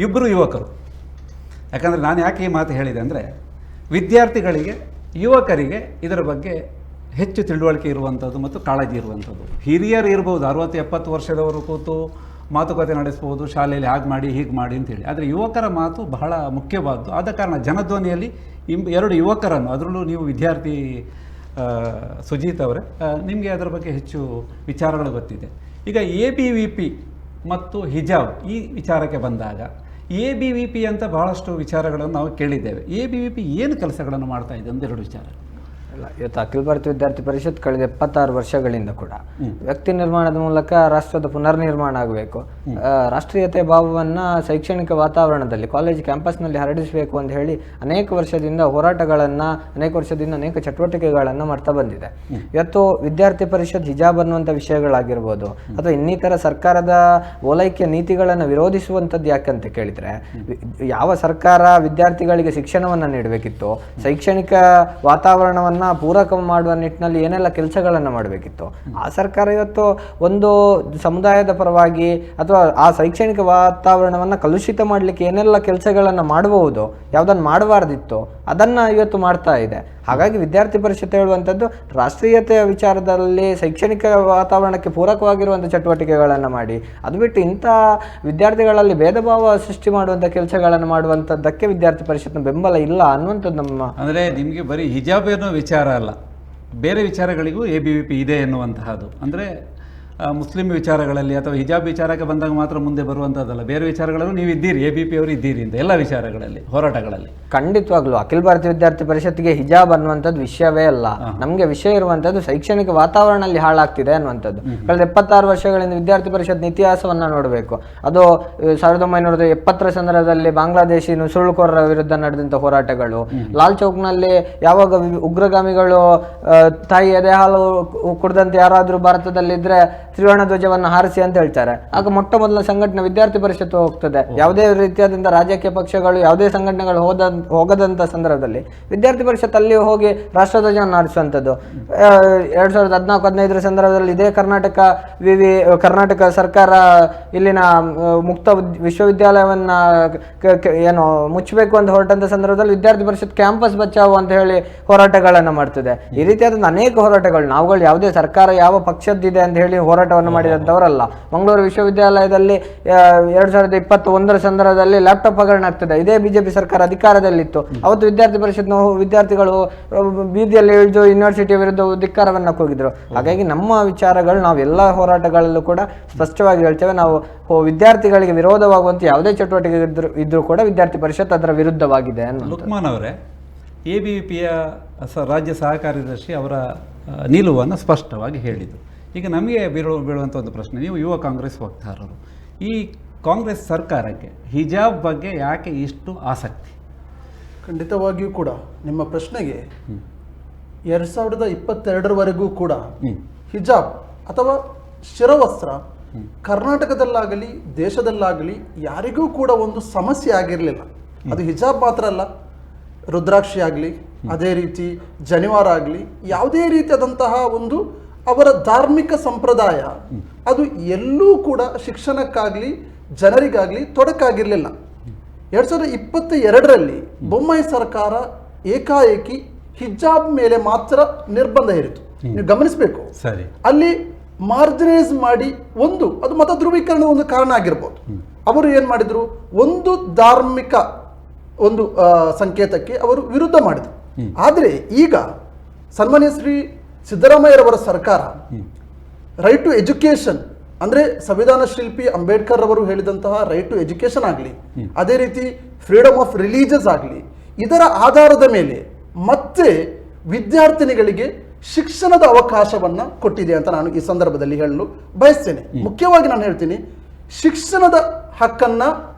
ಇಬ್ಬರು ಯುವಕರು. ಯಾಕಂದರೆ ನಾನು ಯಾಕೆ ಈ ಮಾತು ಹೇಳಿದೆ ಅಂದರೆ, ವಿದ್ಯಾರ್ಥಿಗಳಿಗೆ, ಯುವಕರಿಗೆ ಇದರ ಬಗ್ಗೆ ಹೆಚ್ಚು ತಿಳುವಳಿಕೆ ಇರುವಂಥದ್ದು ಮತ್ತು ಕಾಳಜಿ ಇರುವಂಥದ್ದು. ಹಿರಿಯರು ಇರ್ಬೋದು, 60-70 ವರ್ಷದವರು ಕೂತು ಮಾತುಕತೆ ನಡೆಸ್ಬೋದು, ಶಾಲೆಯಲ್ಲಿ ಹಾಗೆ ಮಾಡಿ ಹೀಗೆ ಮಾಡಿ ಅಂತೇಳಿ. ಆದರೆ ಯುವಕರ ಮಾತು ಬಹಳ ಮುಖ್ಯವಾದ್ದು. ಆದ ಕಾರಣ ಜನಧ್ವನಿಯಲ್ಲಿ 2 ಯುವಕರನ್ನು, ಅದರಲ್ಲೂ ನೀವು ವಿದ್ಯಾರ್ಥಿ ಸುಜೀತ್ ಅವರೇ, ನಿಮಗೆ ಅದರ ಬಗ್ಗೆ ಹೆಚ್ಚು ವಿಚಾರಗಳು ಗೊತ್ತಿದೆ. ಈಗ ABVP ಮತ್ತು ಹಿಜಾಬ್ ಈ ವಿಚಾರಕ್ಕೆ ಬಂದಾಗ, ABVP ಅಂತ ಬಹಳಷ್ಟು ವಿಚಾರಗಳನ್ನು ನಾವು ಕೇಳಿದ್ದೇವೆ. ABVP ಏನು ಕೆಲಸಗಳನ್ನು ಮಾಡ್ತಾ ಇದೆ ಅಂತ 2 ವಿಚಾರ. ಇವತ್ತು ಅಖಿಲ ಭಾರತೀಯ ವಿದ್ಯಾರ್ಥಿ ಪರಿಷತ್ ಕಳೆದ 76 ವರ್ಷಗಳಿಂದ ಕೂಡ ವ್ಯಕ್ತಿ ನಿರ್ಮಾಣದ ಮೂಲಕ ರಾಷ್ಟ್ರದ ಪುನರ್ನಿರ್ಮಾಣ ಆಗಬೇಕು, ರಾಷ್ಟ್ರೀಯತೆ ಭಾವವನ್ನು ಶೈಕ್ಷಣಿಕ ವಾತಾವರಣದಲ್ಲಿ ಕಾಲೇಜ್ ಕ್ಯಾಂಪಸ್ನಲ್ಲಿ ಹರಡಿಸಬೇಕು ಅಂತ ಹೇಳಿ ಅನೇಕ ವರ್ಷದಿಂದ ಹೋರಾಟಗಳನ್ನು, ಅನೇಕ ಚಟುವಟಿಕೆಗಳನ್ನು ಮಾಡ್ತಾ ಬಂದಿದೆ. ಇವತ್ತು ವಿದ್ಯಾರ್ಥಿ ಪರಿಷತ್ ಹಿಜಾಬ್ ಅನ್ನುವಂಥ ವಿಷಯಗಳಾಗಿರ್ಬೋದು ಅಥವಾ ಇನ್ನಿತರ ಸರ್ಕಾರದ ಓಲೈಕೆ ನೀತಿಗಳನ್ನು ವಿರೋಧಿಸುವಂಥದ್ದು ಯಾಕಂತ ಕೇಳಿದರೆ, ಯಾವ ಸರ್ಕಾರ ವಿದ್ಯಾರ್ಥಿಗಳಿಗೆ ಶಿಕ್ಷಣವನ್ನು ನೀಡಬೇಕಿತ್ತು, ಶೈಕ್ಷಣಿಕ ವಾತಾವರಣವನ್ನು ಪೂರಕ ಮಾಡುವ ನಿಟ್ಟಿನಲ್ಲಿ ಏನೆಲ್ಲ ಕೆಲಸಗಳನ್ನು ಮಾಡಬೇಕಿತ್ತು, ಆ ಸರ್ಕಾರ ಇವತ್ತು ಒಂದು ಸಮುದಾಯದ ಪರವಾಗಿ ಅಥವಾ ಆ ಶೈಕ್ಷಣಿಕ ವಾತಾವರಣವನ್ನು ಕಲುಷಿತ ಮಾಡಲಿಕ್ಕೆ ಏನೆಲ್ಲ ಕೆಲಸಗಳನ್ನು ಮಾಡಬಹುದು, ಯಾವುದನ್ನು ಮಾಡಬಾರ್ದಿತ್ತು ಅದನ್ನು ಇವತ್ತು ಮಾಡ್ತಾ ಇದೆ. ಹಾಗಾಗಿ ವಿದ್ಯಾರ್ಥಿ ಪರಿಷತ್ ಹೇಳುವಂಥದ್ದು ರಾಷ್ಟ್ರೀಯತೆಯ ವಿಚಾರದಲ್ಲಿ ಶೈಕ್ಷಣಿಕ ವಾತಾವರಣಕ್ಕೆ ಪೂರಕವಾಗಿರುವಂಥ ಚಟುವಟಿಕೆಗಳನ್ನು ಮಾಡಿ, ಅದು ಬಿಟ್ಟು ಇಂಥ ವಿದ್ಯಾರ್ಥಿಗಳಲ್ಲಿ ಭೇದ ಭಾವ ಸೃಷ್ಟಿ ಮಾಡುವಂಥ ಕೆಲಸಗಳನ್ನು ಮಾಡುವಂಥದ್ದಕ್ಕೆ ವಿದ್ಯಾರ್ಥಿ ಪರಿಷತ್ನ ಬೆಂಬಲ ಇಲ್ಲ ಅನ್ನುವಂಥದ್ದು ನಮ್ಮ. ಅಂದರೆ ನಿಮಗೆ ಬರೀ ಹಿಜಾಬ್ ಅನ್ನೋ ವಿಚಾರ ಅಲ್ಲ, ಬೇರೆ ವಿಚಾರಗಳಿಗೂ ABVP ಇದೆ ಎನ್ನುವಂತಹದ್ದು. ಅಂದರೆ ಮುಸ್ಲಿಂ ವಿಚಾರಗಳಲ್ಲಿ ಅಥವಾ ಹಿಜಾಬ್ ವಿಚಾರಕ್ಕೆ ಬಂದಾಗ ಮಾತ್ರ ಮುಂದೆ ಬರುವಂಥದ್ದಲ್ಲ, ಬೇರೆ ವಿಚಾರಗಳಲ್ಲೂ ನೀವು ಇದ್ದೀರಿ, ABVP ಅವರು ಇದ್ದೀರಿ ಅಂತ ಎಲ್ಲ ವಿಚಾರಗಳಲ್ಲಿ, ಹೋರಾಟಗಳಲ್ಲಿ. ಖಂಡಿತವಾಗ್ಲೂ ಅಖಿಲ ಭಾರತೀಯ ವಿದ್ಯಾರ್ಥಿ ಪರಿಷತ್ಗೆ ಹಿಜಾಬ್ ಅನ್ನುವಂಥದ್ದು ವಿಷಯವೇ ಅಲ್ಲ. ನಮಗೆ ವಿಷಯ ಇರುವಂಥದ್ದು ಶೈಕ್ಷಣಿಕ ವಾತಾವರಣದಲ್ಲಿ ಹಾಳಾಗ್ತಿದೆ ಅನ್ನುವಂಥದ್ದು. ಕಳೆದ 76 ವರ್ಷಗಳಿಂದ ವಿದ್ಯಾರ್ಥಿ ಪರಿಷತ್ನ ಇತಿಹಾಸವನ್ನು ನೋಡಬೇಕು. ಅದು 1970 ಸಂದರ್ಭದಲ್ಲಿ ಬಾಂಗ್ಲಾದೇಶಿ ನುಸುಳುಕೋರರ ವಿರುದ್ಧ ನಡೆದಂಥ ಹೋರಾಟಗಳು, ಲಾಲ್ ಚೌಕ್ನಲ್ಲಿ ಯಾವಾಗ ಉಗ್ರಗಾಮಿಗಳು ತಾಯಿ ಎದೆ ಹಾಲು ಕುಡಿದಂತೆ ಯಾರಾದರೂ ಭಾರತದಲ್ಲಿದ್ದರೆ ತ್ರಿವರ್ಣ ಧ್ವಜವನ್ನು ಹಾರಿಸಿ ಅಂತ ಹೇಳ್ತಾರೆ. ಆಗ ಮೊಟ್ಟ ಮೊದಲ ಸಂಘಟನೆ ವಿದ್ಯಾರ್ಥಿ ಪರಿಷತ್ ಹೋಗ್ತದೆ. ಯಾವುದೇ ರೀತಿಯಾದಂಥ ರಾಜಕೀಯ ಪಕ್ಷಗಳು, ಯಾವುದೇ ಸಂಘಟನೆಗಳು ಹೋಗದಂಥ ಸಂದರ್ಭದಲ್ಲಿ ವಿದ್ಯಾರ್ಥಿ ಪರಿಷತ್ ಅಲ್ಲಿ ಹೋಗಿ ರಾಷ್ಟ್ರಧ್ವಜವನ್ನು ಹಾರಿಸುವಂಥದ್ದು. 2014-15 ಸಂದರ್ಭದಲ್ಲಿ ಇದೇ ಕರ್ನಾಟಕ ಸರ್ಕಾರ ಇಲ್ಲಿನ ಮುಕ್ತ ವಿಶ್ವವಿದ್ಯಾಲಯವನ್ನು ಏನು ಮುಚ್ಚಬೇಕು ಅಂತ ಹೊರಟಂಥ ಸಂದರ್ಭದಲ್ಲಿ ವಿದ್ಯಾರ್ಥಿ ಪರಿಷತ್ ಕ್ಯಾಂಪಸ್ ಬಚಾವು ಅಂತ ಹೇಳಿ ಹೋರಾಟಗಳನ್ನು ಮಾಡ್ತದೆ. ಈ ರೀತಿಯಾದಂಥ ಅನೇಕ ಹೋರಾಟಗಳು, ನಾವುಗಳು ಯಾವುದೇ ಸರ್ಕಾರ ಯಾವ ಪಕ್ಷದ್ದಿದೆ ಅಂತ ಹೇಳಿ ಹೋರಾಟವನ್ನು ಮಾಡಿದಂಥವರಲ್ಲ. ಮಂಗಳೂರು ವಿಶ್ವವಿದ್ಯಾಲಯದಲ್ಲಿ 2021 ಸಂದರ್ಭದಲ್ಲಿ ಲ್ಯಾಪ್ಟಾಪ್ ಹಗರಣ ಆಗ್ತದೆ. ಇದೇ ಬಿಜೆಪಿ ಸರ್ಕಾರ ಅಧಿಕಾರದಲ್ಲಿತ್ತು. ಅವತ್ತು ವಿದ್ಯಾರ್ಥಿ ಪರಿಷತ್ನ ವಿದ್ಯಾರ್ಥಿಗಳು ಬೀದಿಯಲ್ಲಿ ಇಳಿದು ಯೂನಿವರ್ಸಿಟಿಯ ವಿರುದ್ಧ ಧಿಕ್ಕಾರವನ್ನು ಕೂಗಿದ್ರು. ಹಾಗಾಗಿ ನಮ್ಮ ವಿಚಾರಗಳು ನಾವು ಎಲ್ಲ ಹೋರಾಟಗಳಲ್ಲೂ ಕೂಡ ಸ್ಪಷ್ಟವಾಗಿ ಹೇಳ್ತೇವೆ. ನಾವು ವಿದ್ಯಾರ್ಥಿಗಳಿಗೆ ವಿರೋಧವಾಗುವಂಥ ಯಾವುದೇ ಚಟುವಟಿಕೆ ಇದ್ರೂ ಕೂಡ ವಿದ್ಯಾರ್ಥಿ ಪರಿಷತ್ ಅದರ ವಿರುದ್ಧವಾಗಿದೆ ಅನ್ನೋ. ಲುಕ್ಮಾನ್ ಅವರೇ, ABVPಯ ರಾಜ್ಯ ಸಹ ಕಾರ್ಯದರ್ಶಿ ಅವರ ನಿಲುವನ್ನು ಸ್ಪಷ್ಟವಾಗಿ ಹೇಳಿದರು. ಈಗ ನಮಗೆ ಬೀಳುವಂಥ ಒಂದು ಪ್ರಶ್ನೆ, ನೀವು ಯುವ ಕಾಂಗ್ರೆಸ್ ವಕ್ತಾರರು, ಈ ಕಾಂಗ್ರೆಸ್ ಸರ್ಕಾರಕ್ಕೆ ಹಿಜಾಬ್ ಬಗ್ಗೆ ಯಾಕೆ ಇಷ್ಟು ಆಸಕ್ತಿ? ಖಂಡಿತವಾಗಿಯೂ ಕೂಡ ನಿಮ್ಮ ಪ್ರಶ್ನೆಗೆ 2022 ಕೂಡ ಹಿಜಾಬ್ ಅಥವಾ ಶಿರವಸ್ತ್ರ ಕರ್ನಾಟಕದಲ್ಲಾಗಲಿ ದೇಶದಲ್ಲಾಗಲಿ ಯಾರಿಗೂ ಕೂಡ ಒಂದು ಸಮಸ್ಯೆ ಆಗಿರಲಿಲ್ಲ. ಅದು ಹಿಜಾಬ್ ಮಾತ್ರ ಅಲ್ಲ, ರುದ್ರಾಕ್ಷಿ ಆಗಲಿ, ಅದೇ ರೀತಿ ಜನಿವಾರ ಆಗಲಿ, ಯಾವುದೇ ರೀತಿಯಾದಂತಹ ಒಂದು ಅವರ ಧಾರ್ಮಿಕ ಸಂಪ್ರದಾಯ ಅದು ಎಲ್ಲೂ ಕೂಡ ಶಿಕ್ಷಣಕ್ಕಾಗಲಿ ಜನರಿಗಾಗಲಿ ತೊಡಕಾಗಿರಲಿಲ್ಲ. 2022 ಬೊಮ್ಮಾಯಿ ಸರ್ಕಾರ ಏಕಾಏಕಿ ಹಿಜಾಬ್ ಮೇಲೆ ಮಾತ್ರ ನಿರ್ಬಂಧ ಹೇರಿತು. ನೀವು ಗಮನಿಸಬೇಕು, ಅಲ್ಲಿ ಮಾರ್ಜಿನೈಸ್ ಮಾಡಿ ಅದು ಮತ ಧ್ರುವೀಕರಣದ ಒಂದು ಕಾರಣ ಆಗಿರ್ಬೋದು. ಅವರು ಏನು ಮಾಡಿದ್ರು, ಒಂದು ಧಾರ್ಮಿಕ ಒಂದು ಸಂಕೇತಕ್ಕೆ ಅವರು ವಿರುದ್ಧ ಮಾಡಿದರು. ಆದರೆ ಈಗ ಸನ್ಮಾನ್ಯ ಶ್ರೀ ಸಿದ್ದರಾಮಯ್ಯರವರ ಸರ್ಕಾರ ರೈಟ್ ಟು ಎಜುಕೇಶನ್, ಅಂದರೆ ಸಂವಿಧಾನ ಶಿಲ್ಪಿ ಅಂಬೇಡ್ಕರ್ ಅವರು ಹೇಳಿದಂತಹ ರೈಟ್ ಟು ಎಜುಕೇಶನ್ ಆಗಲಿ, ಅದೇ ರೀತಿ ಫ್ರೀಡಮ್ ಆಫ್ ರಿಲಿಜಿಯಸ್ ಆಗಲಿ, ಇದರ ಆಧಾರದ ಮೇಲೆ ಮತ್ತೆ ವಿದ್ಯಾರ್ಥಿನಿಗಳಿಗೆ ಶಿಕ್ಷಣದ ಅವಕಾಶವನ್ನು ಕೊಟ್ಟಿದೆ ಅಂತ ನಾನು ಈ ಸಂದರ್ಭದಲ್ಲಿ ಹೇಳಲು ಬಯಸ್ತೇನೆ. ಮುಖ್ಯವಾಗಿ ನಾನು ಹೇಳ್ತೀನಿ, ಶಿಕ್ಷಣದ ಹಕ್ಕನ್ನು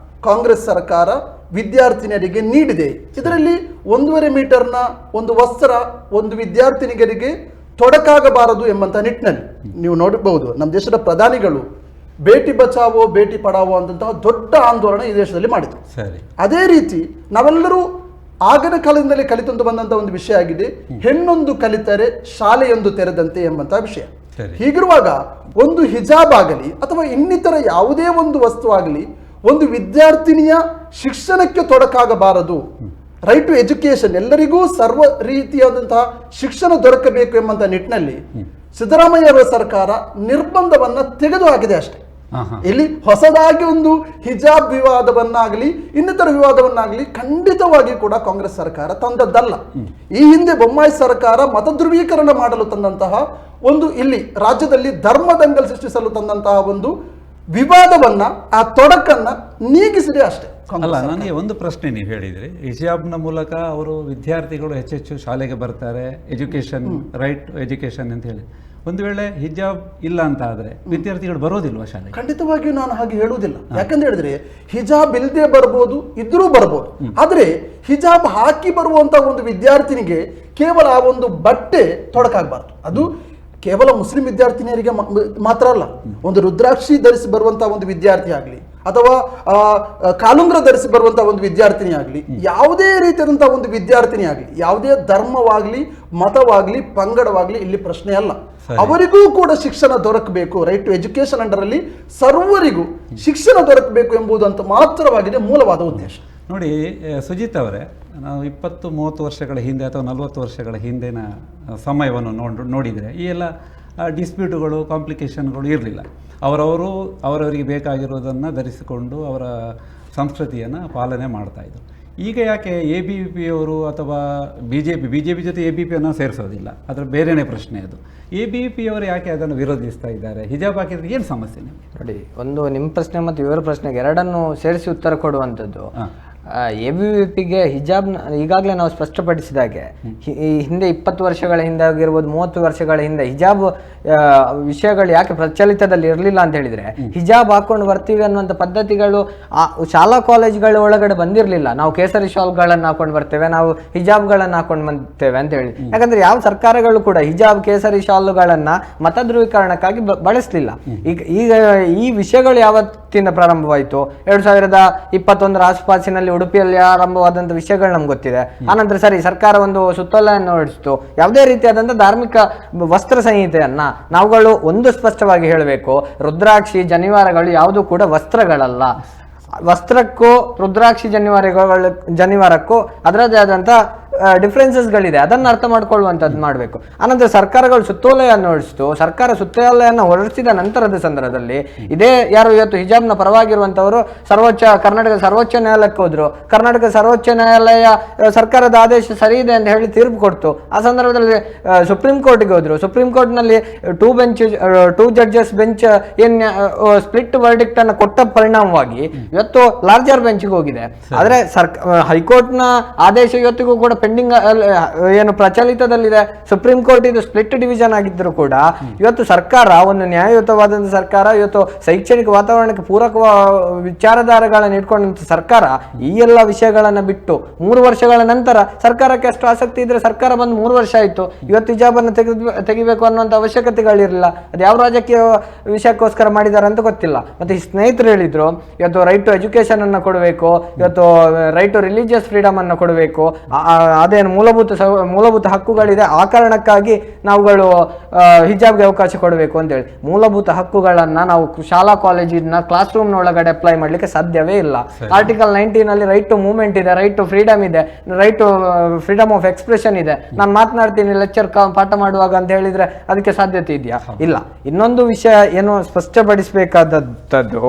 ಕಾಂಗ್ರೆಸ್ ಸರ್ಕಾರ ವಿದ್ಯಾರ್ಥಿನಿಯರಿಗೆ ನೀಡಿದೆ. ಇದರಲ್ಲಿ 1.5 ಮೀಟರ್ನ ಒಂದು ವಸ್ತ್ರ ಒಂದು ವಿದ್ಯಾರ್ಥಿನಿಯರಿಗೆ ತೊಡಕಾಗಬಾರದು ಎಂಬಂಥ ನಿಟ್ಟಿನಲ್ಲಿ ನೀವು ನೋಡಬಹುದು, ನಮ್ಮ ದೇಶದ ಪ್ರಧಾನಿಗಳು ಬೇಟಿ ಬಚಾವೋ ಬೇಟಿ ಪಡಾವೋ ಅಂತಹ ದೊಡ್ಡ ಆಂದೋಲನ ಈ ದೇಶದಲ್ಲಿ ಮಾಡಿದರು. ಅದೇ ರೀತಿ ನಾವೆಲ್ಲರೂ ಆಗಿನ ಕಾಲದಿಂದಲೇ ಕಲಿತಂದು ಬಂದಂಥ ಒಂದು ವಿಷಯ ಆಗಿದೆ, ಹೆಣ್ಣೊಂದು ಕಲಿತರೆ ಶಾಲೆಯೊಂದು ತೆರೆದಂತೆ ಎಂಬಂತಹ ವಿಷಯ. ಹೀಗಿರುವಾಗ ಒಂದು ಹಿಜಾಬ್ ಆಗಲಿ ಅಥವಾ ಇನ್ನಿತರ ಯಾವುದೇ ಒಂದು ವಸ್ತು ಆಗಲಿ ಒಂದು ವಿದ್ಯಾರ್ಥಿನಿಯ ಶಿಕ್ಷಣಕ್ಕೆ ತೊಡಕಾಗಬಾರದು. ರೈಟ್ ಟು ಎಜುಕೇಶನ್, ಎಲ್ಲರಿಗೂ ಸರ್ವ ರೀತಿಯಾದಂತಹ ಶಿಕ್ಷಣ ದೊರಕಬೇಕು ಎಂಬಂತ ನಿಟ್ಟಿನಲ್ಲಿ ಸಿದ್ದರಾಮಯ್ಯ ಅವರ ಸರ್ಕಾರ ನಿರ್ಬಂಧವನ್ನ ತೆಗೆದುಹಾಕಿದೆ ಅಷ್ಟೇ. ಇಲ್ಲಿ ಹೊಸದಾಗಿ ಒಂದು ಹಿಜಾಬ್ ವಿವಾದವನ್ನಾಗಲಿ ಇನ್ನಿತರ ವಿವಾದವನ್ನಾಗಲಿ ಖಂಡಿತವಾಗಿ ಕೂಡ ಕಾಂಗ್ರೆಸ್ ಸರ್ಕಾರ ತಂದದ್ದಲ್ಲ. ಈ ಹಿಂದೆ ಬೊಮ್ಮಾಯಿ ಸರ್ಕಾರ ಮತ ಧ್ರುವೀಕರಣ ಮಾಡಲು ತಂದಂತಹ ಒಂದು, ಇಲ್ಲಿ ರಾಜ್ಯದಲ್ಲಿ ಧರ್ಮದಂಗಲ್ ಸೃಷ್ಟಿಸಲು ತಂದಂತಹ ಒಂದು ವಿವಾದವನ್ನ, ಆ ತೊಡಕನ್ನ ನೀಗಿಸಿದೆ ಅಷ್ಟೇ. ಅಲ್ಲ, ನನಗೆ ಒಂದು ಪ್ರಶ್ನೆ ನೀವು ಹೇಳಿದ್ರಿ, ಹಿಜಾಬ್ನ ಮೂಲಕ ಅವರು ವಿದ್ಯಾರ್ಥಿಗಳು ಹೆಚ್ಚೆಚ್ಚು ಶಾಲೆಗೆ ಬರ್ತಾರೆ, ಎಜುಕೇಶನ್, ರೈಟ್ ಎಜುಕೇಶನ್ ಅಂತ ಹೇಳಿ. ಒಂದು ವೇಳೆ ಹಿಜಾಬ್ ಇಲ್ಲ ಅಂತ ಆದ್ರೆ ವಿದ್ಯಾರ್ಥಿಗಳು ಬರೋದಿಲ್ವಾ ಶಾಲೆಗೆ? ಖಂಡಿತವಾಗಿಯೂ ನಾನು ಹಾಗೆ ಹೇಳುವುದಿಲ್ಲ. ಯಾಕಂತ ಹೇಳಿದ್ರೆ ಹಿಜಾಬ್ ಇಲ್ಲದೆ ಬರ್ಬೋದು, ಇದ್ರೂ ಬರ್ಬೋದು. ಆದ್ರೆ ಹಿಜಾಬ್ ಹಾಕಿ ಬರುವಂತ ಒಂದು ವಿದ್ಯಾರ್ಥಿನಿಗೆ ಕೇವಲ ಆ ಒಂದು ಬಟ್ಟೆ ತೊಡಕಾಗಬಾರ್ದು. ಅದು ಕೇವಲ ಮುಸ್ಲಿಂ ವಿದ್ಯಾರ್ಥಿನಿಯರಿಗೆ ಮಾತ್ರ ಅಲ್ಲ, ಒಂದು ರುದ್ರಾಕ್ಷಿ ಧರಿಸಿ ಬರುವಂತಹ ಒಂದು ವಿದ್ಯಾರ್ಥಿ ಆಗಲಿ ಅಥವಾ ಕಾಲುಂಗ್ರ ಧರಿಸಿ ಬರುವಂತಹ ಒಂದು ವಿದ್ಯಾರ್ಥಿನಿ ಆಗಲಿ, ಯಾವುದೇ ರೀತಿಯಾದಂತಹ ಒಂದು ವಿದ್ಯಾರ್ಥಿನಿ ಆಗಲಿ, ಯಾವುದೇ ಧರ್ಮವಾಗ್ಲಿ ಮತವಾಗ್ಲಿ ಪಂಗಡವಾಗ್ಲಿ ಇಲ್ಲಿ ಪ್ರಶ್ನೆ ಅಲ್ಲ. ಅವರಿಗೂ ಕೂಡ ಶಿಕ್ಷಣ ದೊರಕಬೇಕು. ರೈಟ್ ಟು ಎಜುಕೇಶನ್ ಅಂಡರಲ್ಲಿ ಸರ್ವರಿಗೂ ಶಿಕ್ಷಣ ದೊರಕಬೇಕು ಎಂಬುದಂತ ಮಾತ್ರವಾಗಿದೆ ಮೂಲವಾದ ಉದ್ದೇಶ. ನೋಡಿ ಸುಜಿತ್ ಅವರೇ, ನಾವು 20-30 ವರ್ಷಗಳ ಹಿಂದೆ ಅಥವಾ 40 ವರ್ಷಗಳ ಹಿಂದಿನ ಸಮಯವನ್ನು ನೋಡಿದರೆ ಈ ಎಲ್ಲ ಡಿಸ್ಪ್ಯೂಟುಗಳು, ಕಾಂಪ್ಲಿಕೇಶನ್ಗಳು ಇರಲಿಲ್ಲ. ಅವರವರಿಗೆ ಬೇಕಾಗಿರೋದನ್ನು ಧರಿಸಿಕೊಂಡು ಅವರ ಸಂಸ್ಕೃತಿಯನ್ನು ಪಾಲನೆ ಮಾಡ್ತಾಯಿದ್ರು. ಈಗ ಯಾಕೆ ABVP ಅಥವಾ ಬಿ ಜೆ ಪಿ ಜೊತೆ ABVPಯನ್ನು ಸೇರಿಸೋದಿಲ್ಲ? ಅದರ ಬೇರೆಯೇ ಪ್ರಶ್ನೆ ಅದು. ABVP ಅವರು ಯಾಕೆ ಅದನ್ನು ವಿರೋಧಿಸ್ತಾ ಇದ್ದಾರೆ? ಹಿಜಾಬ್ ಹಾಕಿದ್ರೆ ಏನು ಸಮಸ್ಯೆ ನಿಮಗೆ? ನೋಡಿ, ಒಂದು ನಿಮ್ಮ ಪ್ರಶ್ನೆ ಮತ್ತು ಇವರ ಪ್ರಶ್ನೆಗೆ ಎರಡನ್ನು ಸೇರಿಸಿ ಉತ್ತರ ಕೊಡುವಂಥದ್ದು. ABVPಗೆ ಹಿಜಾಬ್ನ ಈಗಾಗಲೇ ನಾವು ಸ್ಪಷ್ಟಪಡಿಸಿದಾಗೆ ಈ ಹಿಂದೆ 20 ವರ್ಷಗಳ ಹಿಂದೆ ಆಗಿರ್ಬೋದು, 30 ವರ್ಷಗಳ ಹಿಂದೆ ಹಿಜಾಬ್ ವಿಷಯಗಳು ಯಾಕೆ ಪ್ರಚಲಿತದಲ್ಲಿ ಇರಲಿಲ್ಲ ಅಂತ ಹೇಳಿದ್ರೆ, ಹಿಜಾಬ್ ಹಾಕೊಂಡು ಬರ್ತೀವಿ ಅನ್ನುವಂಥ ಪದ್ಧತಿಗಳು ಶಾಲಾ ಕಾಲೇಜುಗಳ ಒಳಗಡೆ ಬಂದಿರಲಿಲ್ಲ. ನಾವು ಕೇಸರಿ ಶಾಲ್ಗಳನ್ನು ಹಾಕೊಂಡು ಬರ್ತೇವೆ, ನಾವು ಹಿಜಾಬ್ಗಳನ್ನು ಹಾಕೊಂಡು ಬರ್ತೇವೆ ಅಂತ ಹೇಳಿ. ಯಾಕಂದ್ರೆ ಯಾವ ಸರ್ಕಾರಗಳು ಕೂಡ ಹಿಜಾಬ್, ಕೇಸರಿ ಶಾಲುಗಳನ್ನ ಮತ ಧ್ರುವೀಕರಣಕ್ಕಾಗಿ ಬಳಸಲಿಲ್ಲ. ಈಗ ಈ ವಿಷಯಗಳು ಯಾವತ್ತಿಂದ ಪ್ರಾರಂಭವಾಯಿತು? 2021 ಆಸುಪಾಸಿನಲ್ಲಿ ಉಡುಪಿಯಲ್ಲಿ ಆರಂಭವಾದಂಥ ವಿಷಯಗಳು ನಮ್ಗೆ ಗೊತ್ತಿದೆ. ಆನಂತರ ಸರಿ ಸರ್ಕಾರ ಒಂದು ಸುತ್ತೋಲೆಯನ್ನು ಹೊರಡಿಸಿತು. ಯಾವುದೇ ರೀತಿಯಾದಂಥ ಧಾರ್ಮಿಕ ವಸ್ತ್ರ ಸಂಹಿತೆಯನ್ನ ನಾವುಗಳು ಒಂದು ಸ್ಪಷ್ಟವಾಗಿ ಹೇಳಬೇಕು, ರುದ್ರಾಕ್ಷಿ ಜನಿವಾರಗಳು ಯಾವುದು ಕೂಡ ವಸ್ತ್ರಗಳಲ್ಲ. ವಸ್ತ್ರಕ್ಕೂ ರುದ್ರಾಕ್ಷಿ ಜನಿವಾರಕ್ಕೂ ಅದರದ್ದೇ ಆದಂಥ ಡಿಫ್ರೆನ್ಸಸ್ಗಳಿದೆ. ಅದನ್ನು ಅರ್ಥ ಮಾಡ್ಕೊಳ್ಳುವಂಥದ್ದು ಮಾಡಬೇಕು. ಆನಂತರ ಸರ್ಕಾರಗಳು ಸುತ್ತೋಲೆಯನ್ನು ಹೊರಡಿಸಿತು. ಸರ್ಕಾರ ಸುತ್ತೋಲೆಯನ್ನು ಹೊರಡಿಸಿದ ನಂತರದ ಸಂದರ್ಭದಲ್ಲಿ ಇದೇ ಯಾರು ಇವತ್ತು ಹಿಜಾಬ್ನ ಪರವಾಗಿರುವಂಥವರು ಕರ್ನಾಟಕ ಸರ್ವೋಚ್ಚ ನ್ಯಾಯಾಲಯಕ್ಕೆ ಹೋದ್ರು. ಕರ್ನಾಟಕ ಸರ್ವೋಚ್ಚ ನ್ಯಾಯಾಲಯ ಸರ್ಕಾರದ ಆದೇಶ ಸರಿ ಇದೆ ಅಂತ ಹೇಳಿ ತೀರ್ಪು ಕೊಡ್ತು. ಆ ಸಂದರ್ಭದಲ್ಲಿ ಸುಪ್ರೀಂ ಕೋರ್ಟ್ಗೆ ಹೋದ್ರು. ಸುಪ್ರೀಂ ಕೋರ್ಟ್ನಲ್ಲಿ 2 ಜಡ್ಜಸ್ ಬೆಂಚ್ ಸ್ಪ್ಲಿಟ್ ವರ್ಡಿಕ್ಟ್ ಅನ್ನು ಕೊಟ್ಟ ಪರಿಣಾಮವಾಗಿ ಇವತ್ತು ಲಾರ್ಜರ್ ಬೆಂಚ್ಗೆ ಹೋಗಿದೆ. ಆದರೆ ಹೈಕೋರ್ಟ್ನ ಆದೇಶ ಇವತ್ತಿಗೂ ಕೂಡ ಪೆಂಡಿಂಗ್ ಏನು ಪ್ರಚಲಿತದಲ್ಲಿದೆ. ಸುಪ್ರೀಂ ಕೋರ್ಟ್ ಇದು ಸ್ಪ್ಲಿಟ್ ಡಿವಿಷನ್ ಆಗಿದ್ದರೂ ಕೂಡ ಇವತ್ತು ಸರ್ಕಾರ ಒಂದು ನ್ಯಾಯಯುತವಾದಂಥ ಸರ್ಕಾರ, ಇವತ್ತು ಶೈಕ್ಷಣಿಕ ವಾತಾವರಣಕ್ಕೆ ಪೂರಕ ವಿಚಾರಧಾರೆಗಳನ್ನು ಇಟ್ಕೊಂಡಂತ ಸರ್ಕಾರ ಈ ಎಲ್ಲ ವಿಷಯಗಳನ್ನ ಬಿಟ್ಟು 3 ವರ್ಷಗಳ ನಂತರ ಸರ್ಕಾರಕ್ಕೆ ಅಷ್ಟು ಆಸಕ್ತಿ ಇದ್ರೆ ಸರ್ಕಾರ ಬಂದು 3 ವರ್ಷ ಆಯ್ತು, ಇವತ್ತು ಹಿಜಾಬನ್ನು ತೆಗಿಬೇಕು ಅನ್ನುವಂಥ ಅವಶ್ಯಕತೆಗಳಿರಲಿಲ್ಲ. ಅದು ಯಾವ ರಾಜಕೀಯ ವಿಷಯಕ್ಕೋಸ್ಕರ ಮಾಡಿದ್ದಾರೆ ಅಂತ ಗೊತ್ತಿಲ್ಲ. ಮತ್ತೆ ಈ ಸ್ನೇಹಿತರು ಹೇಳಿದ್ರು ಇವತ್ತು ರೈಟ್ ಟು ಎಜುಕೇಶನ್ ಅನ್ನು ಕೊಡಬೇಕು, ಇವತ್ತು ರೈಟ್ ಟು ರಿಲಿಜಿಯಸ್ ಫ್ರೀಡಮ್ ಅನ್ನು ಕೊಡಬೇಕು, ಅದೇನು ಮೂಲಭೂತ ಹಕ್ಕುಗಳಿದೆ, ಆ ಕಾರಣಕ್ಕಾಗಿ ನಾವುಗಳು ಹಿಜಾಬ್ಗೆ ಅವಕಾಶ ಕೊಡಬೇಕು ಅಂತೇಳಿ. ಮೂಲಭೂತ ಹಕ್ಕುಗಳನ್ನ ನಾವು ಶಾಲಾ ಕಾಲೇಜಿನ ಕ್ಲಾಸ್ ರೂಮ್ ಒಳಗಡೆ ಅಪ್ಲೈ ಮಾಡ್ಲಿಕ್ಕೆ ಸಾಧ್ಯವೇ ಇಲ್ಲ. ಆರ್ಟಿಕಲ್ 19 ಅಲ್ಲಿ ರೈಟ್ ಟು ಮೂವ್ಮೆಂಟ್ ಇದೆ, ರೈಟ್ ಟು ಫ್ರೀಡಮ್ ಇದೆ, right to freedom of expression ಇದೆ. ನಾನು ಮಾತನಾಡ್ತೀನಿ ಲೆಕ್ಚರ್ ಪಾಠ ಮಾಡುವಾಗ ಅಂತ ಹೇಳಿದ್ರೆ ಅದಕ್ಕೆ ಸಾಧ್ಯತೆ ಇದೆಯಾ? ಇಲ್ಲ. ಇನ್ನೊಂದು ವಿಷಯ ಏನು ಸ್ಪಷ್ಟಪಡಿಸಬೇಕಾದದ್ದು,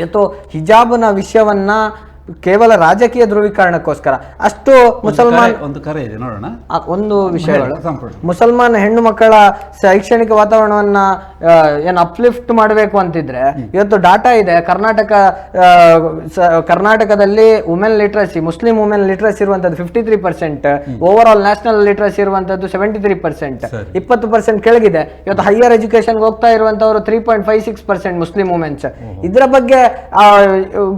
ಇವತ್ತು ಹಿಜಾಬ್ನ ವಿಷಯವನ್ನ ಕೇವಲ ರಾಜಕೀಯ ಧ್ರುವೀಕರಣಕ್ಕೋಸ್ಕರ ಅಷ್ಟು ಒಂದು ವಿಷಯಗಳು, ಮುಸಲ್ಮಾನ ಹೆಣ್ಣು ಮಕ್ಕಳ ಶೈಕ್ಷಣಿಕ ವಾತಾವರಣವನ್ನ ಏನು ಅಪ್ಲಿಫ್ಟ್ ಮಾಡಬೇಕು ಅಂತಿದ್ರೆ ಇವತ್ತು ಡಾಟಾ ಇದೆ. ಕರ್ನಾಟಕದಲ್ಲಿ women literacy, Muslim women literacy ಇರುವಂತದ್ದು 53%, ಓವರ್ ಆಲ್ ನ್ಯಾಷನಲ್ ಲಿಟ್ರಸಿ ಇರುವಂತದ್ದು 73%, 20% ಕೆಳಗಿದೆ. ಇವತ್ತು ಹೈಯರ್ ಎಜುಕೇಶನ್ಗೆ ಹೋಗ್ತಾ ಇರುವಂತವರು 3.56% ಮುಸ್ಲಿಂ ವುಮೆನ್ಸ್. ಇದರ ಬಗ್ಗೆ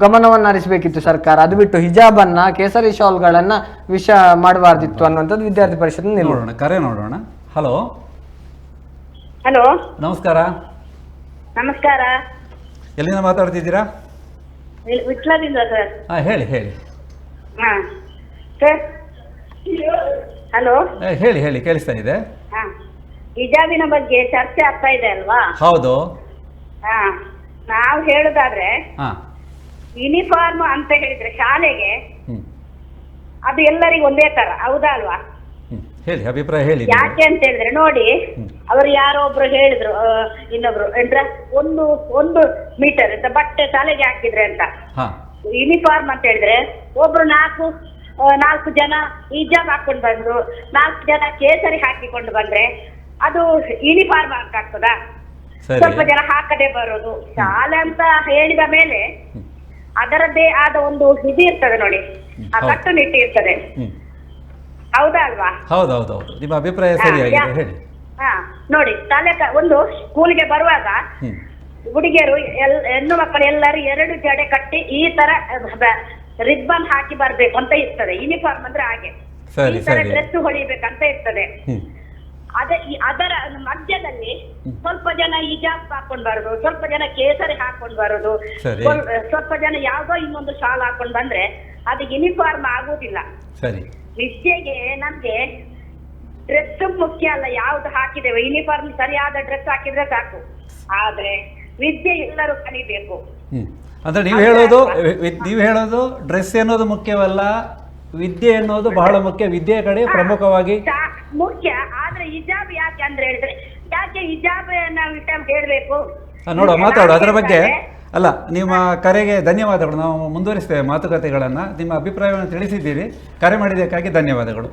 ಗಮನವನ್ನು ಹರಿಸಬೇಕಿತ್ತು ಸರ್ಕಾರ. ಅದು ಬಿಟ್ಟು ಹಿಜಾಬ್ ಅನ್ನ, ಕೇಸರಿ ಶಾಲ್ಗಳನ್ನ ವಿಷ ಮಾಡಬಾರ್ದಿತ್ತು ಅನ್ನುವಂಥದ್ದು ವಿದ್ಯಾರ್ಥಿ ಪರಿಷತ್ ನೋಡೋಣ. ಕರೆ ನೋಡೋಣ. ಹಲೋ ಹಲೋ, ನಮಸ್ಕಾರ. ನಮಸ್ಕಾರ. ಎಲ್ಲಿಂದ ಮಾತಾಡ್ತಿದ್ದೀರಾ? ವಿಟ್ಲದಿಂದ ಸರ್. ಹೇಳಿ ಹೇಳಿ. ಸರ್ ಹಲೋ, ಹೇಳಿ ಕೇಳಿಸ್ತಾ ಇದೆ. ಹಿಜಾಬಿನ ಬಗ್ಗೆ ಚರ್ಚೆ ಆಗ್ತಾ ಇದೆ ಅಲ್ವಾ? ಹೌದು. ನಾವು ಹೇಳುದಾದ್ರೆ ಯೂನಿಫಾರ್ಮ್ ಅಂತ ಹೇಳಿದ್ರೆ ಶಾಲೆಗೆ ಹ್ಮ್ ಅದು ಎಲ್ಲರಿಗೂ ಒಂದೇ ತರ, ಹೌದಾ ಅಲ್ವಾ? ಹೇಳಿ, ಅಭಿಪ್ರಾಯ ಹೇಳಿ. ಯಾಕೆ ಅಂತ ಹೇಳಿದ್ರೆ ನೋಡಿ, ಅವರು ಯಾರೋ ಒಬ್ರು ಹೇಳಿದ್ರು, ಇನ್ನೊಬ್ರು ಎಂದ್ರ ಒಂದು ಮೀಟರ್ ಅಂತ ಬಟ್ಟೆ ಶಾಲೆಗೆ ಹಾಕಿದ್ರೆ ಅಂತ. ಹಾ ಯೂನಿಫಾರ್ಮ್ ಅಂತ ಹೇಳಿದ್ರೆ ಒಬ್ರು ನಾಲ್ಕು ಜನ ಹಿಜಾಬ್ ಹಾಕೊಂಡು ಬಂದ್ರು, 4 ಜನ ಕೇಸರಿ ಹಾಕಿಕೊಂಡು ಬಂದ್ರೆ ಅದು ಯೂನಿಫಾರ್ಮ್ ಆಗ್ತದ? ಸರಿ. ಸ್ವಲ್ಪ ಜನ ಹಾಕದೆ ಬರೋದು. ಶಾಲೆ ಅಂತ ಹೇಳಿದ ಮೇಲೆ ಅದರದ್ದೇ ಆದ ಒಂದು ಇದು ಇರ್ತದೆ ನೋಡಿ, ಆ ಕಟ್ಟುನಿಟ್ಟು ಇರ್ತದೆ, ಹ್ಮ್ ಹೌದಾ ಅಲ್ವಾ? ಹೌದೌದೌದು, ನಿಮ್ಮ ಅಭಿಪ್ರಾಯ ಸರಿಯಾಗಿದೆ, ಹೇಳಿ. ಹಾ ನೋಡಿ, ಒಂದು ಸ್ಕೂಲ್ಗೆ ಬರುವಾಗ ಹ್ಮ್ ಹುಡುಗಿಯರು ಹೆಣ್ಣು ಮಕ್ಕಳು ಎಲ್ಲರೂ 2 ಜಡೆ ಕಟ್ಟಿ ಈ ತರ ರಿಬ್ಬನ್ ಹಾಕಿ ಬರ್ಬೇಕು ಅಂತ ಇರ್ತದೆ. ಯೂನಿಫಾರ್ಮ್ ಅಂದ್ರೆ ಹಾಗೆ ಸರಿ, ಈ ತರ ಸರಿ. ಡ್ರೆಸ್ ಹೊಡಿಬೇಕಂತ ಇರ್ತದೆ. ಹ್ಮ್ ಅದರ ಮಧ್ಯದಲ್ಲಿ ಸ್ವಲ್ಪ ಜನ ಹಿಜಾಬ್ ಹಾಕೊಂಡ್ ಬರೋದು, ಸ್ವಲ್ಪ ಜನ ಕೇಸರಿ ಹಾಕೊಂಡ್ ಬರೋದು, ಸರಿ. ಸ್ವಲ್ಪ ಜನ ಯಾವ್ದೋ ಇನ್ನೊಂದು ಶಾಲ್ ಹಾಕೊಂಡ್ ಬಂದ್ರೆ ಅದು ಯೂನಿಫಾರ್ಮ್ ಆಗುದಿಲ್ಲ. ಸರಿ. ವಿದ್ಯೆಗೆ ನಮ್ಗೆ ಡ್ರೆಸ್ ಮುಖ್ಯ ಅಲ್ಲ, ಯಾವ್ದು ಹಾಕಿದ್ದೇವೆ, ಯೂನಿಫಾರ್ಮ್ ಸರಿಯಾದ ಡ್ರೆಸ್ ಹಾಕಿದ್ರೆ ಸಾಕು. ಆದ್ರೆ ವಿದ್ಯೆ ಎಲ್ಲರೂ ಕಲಿಬೇಕು. ಅಂದ್ರೆ ನೀವು ಹೇಳೋದು ಡ್ರೆಸ್ ಅನ್ನೋದು ಮುಖ್ಯವಲ್ಲ, ವಿದ್ಯೆ ಅನ್ನೋದು ಬಹಳ ಮುಖ್ಯ, ವಿದ್ಯೆಯ ಕಡೆ ಪ್ರಮುಖವಾಗಿ ಮುಖ್ಯ. ಆದ್ರೆ ಹಿಜಾಬ್ ಯಾಕೆ ಅಂದ್ರೆ ಹೇಳಿದ್ರೆ, ಯಾಕೆ ಹಿಜಾಬ್ ನಾವು ಹೇಳ್ಬೇಕು? ನೋಡುವ, ಮಾತಾಡು ಅದರ ಬಗ್ಗೆ. ಅಲ್ಲ, ನಿಮ್ಮ ಕರೆಗೆ ಧನ್ಯವಾದಗಳು. ನಾವು ಮುಂದುವರಿಸ್ತೇವೆ ಮಾತುಕತೆಗಳನ್ನು. ನಿಮ್ಮ ಅಭಿಪ್ರಾಯವನ್ನು ತಿಳಿಸಿದ್ದೀರಿ. ಕರೆ ಮಾಡಿದ್ದಕ್ಕಾಗಿ ಧನ್ಯವಾದಗಳು.